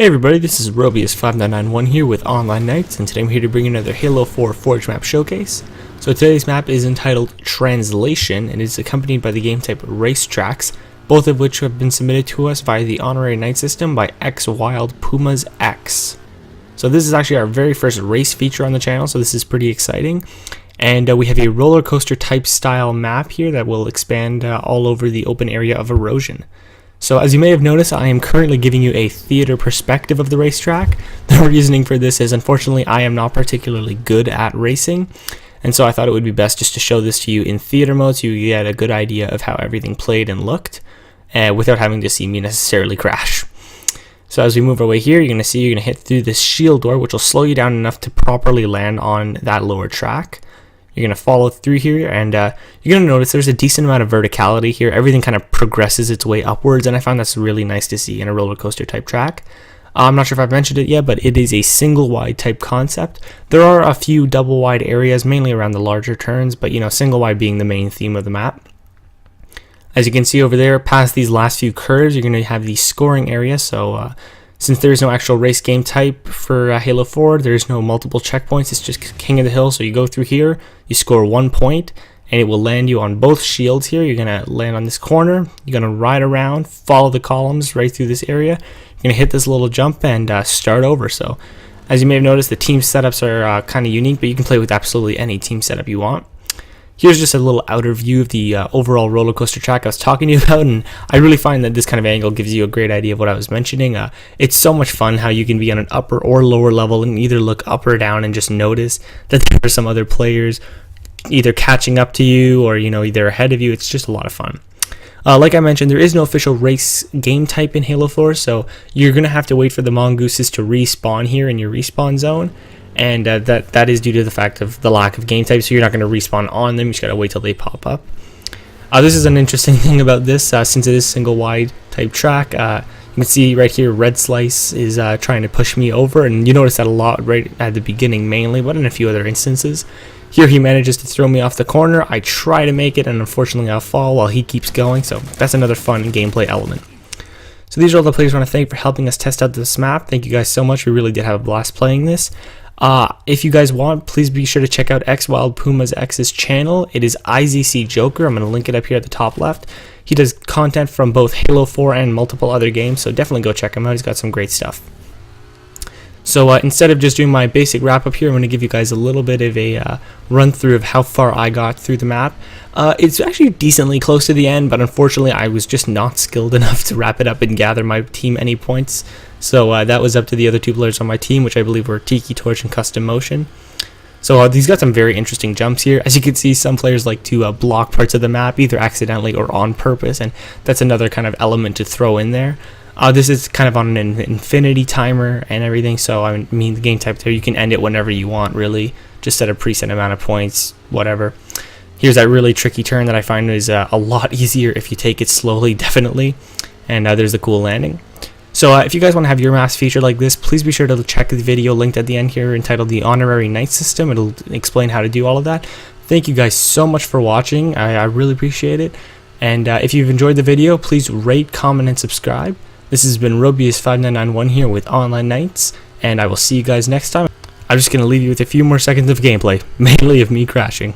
Hey everybody, this is Robius5991 here with Online Nights, and today I'm here to bring you another Halo 4 Forge map showcase. So today's map is entitled Translation and is accompanied by the game type Racetracks, both of which have been submitted to us via the Honorary Night system by X Wild Pumas X. So this is actually our very first race feature on the channel, so this is pretty exciting. And we have a roller coaster type style map here that will expand all over the open area of Erosion. So as you may have noticed, I am currently giving you a theater perspective of the racetrack. The reasoning for this is, unfortunately, I am not particularly good at racing, and so I thought it would be best just to show this to you in theater mode so you get a good idea of how everything played and looked, without having to see me necessarily crash. So as we move our way here, you're going to hit through this shield door, which will slow you down enough to properly land on that lower track. You're going to follow through here, and you're going to notice there's a decent amount of verticality here. Everything kind of progresses its way upwards, and I found that's really nice to see in a roller coaster type track. I'm not sure if I've mentioned it yet, but it is a single wide type concept. There are a few double wide areas, mainly around the larger turns, but single wide being the main theme of the map. As you can see over there, past these last few curves, you're going to have the scoring area. So since there is no actual race game type for Halo 4, there is no multiple checkpoints. It's just King of the Hill. So you go through here, you score 1 point, and it will land you on both shields here. You're going to land on this corner. You're going to ride around, follow the columns right through this area. You're going to hit this little jump and start over. So as you may have noticed, the team setups are kind of unique, but you can play with absolutely any team setup you want. Here's just a little outer view of the overall roller coaster track I was talking to you about, and I really find that this kind of angle gives you a great idea of what I was mentioning. It's so much fun how you can be on an upper or lower level and either look up or down and just notice that there are some other players either catching up to you or either ahead of you. It's just a lot of fun. Like I mentioned, there is no official race game type in Halo 4, so you're going to have to wait for the Mongooses to respawn here in your respawn zone. And that is due to the fact of the lack of game type, so you're not going to respawn on them. You just got to wait till they pop up. This is an interesting thing about this, since it is single wide type track. You can see right here, Red Slice is trying to push me over, and you notice that a lot right at the beginning mainly, but in a few other instances. Here he manages to throw me off the corner. I try to make it, and unfortunately I'll fall while he keeps going, so that's another fun gameplay element. So these are all the players I want to thank for helping us test out this map. Thank you guys so much. We really did have a blast playing this. If you guys want, please be sure to check out X Wild Pumas X's channel. It is IZC Joker. I'm going to link it up here at the top left. He does content from both Halo 4 and multiple other games, so definitely go check him out. He's got some great stuff. So instead of just doing my basic wrap up here, I'm going to give you guys a little bit of a run through of how far I got through the map. It's actually decently close to the end, but unfortunately I was just not skilled enough to wrap it up and gather my team any points. So that was up to the other two players on my team, which I believe were Tiki Torch and Custom Motion. So these got some very interesting jumps here. As you can see, some players like to block parts of the map, either accidentally or on purpose, and that's another kind of element to throw in there. This is kind of on an infinity timer and everything, so I mean the game type there, you can end it whenever you want, really. Just set a preset amount of points, whatever. Here's that really tricky turn that I find is a lot easier if you take it slowly, definitely. And there's the cool landing. So if you guys want to have your maps featured like this, please be sure to check the video linked at the end here entitled the Honorary Night System. It'll explain how to do all of that. Thank you guys so much for watching. I really appreciate it. And if you've enjoyed the video, please rate, comment, and subscribe. This has been Robius5991 here with Online Nights, and I will see you guys next time. I'm just going to leave you with a few more seconds of gameplay, mainly of me crashing.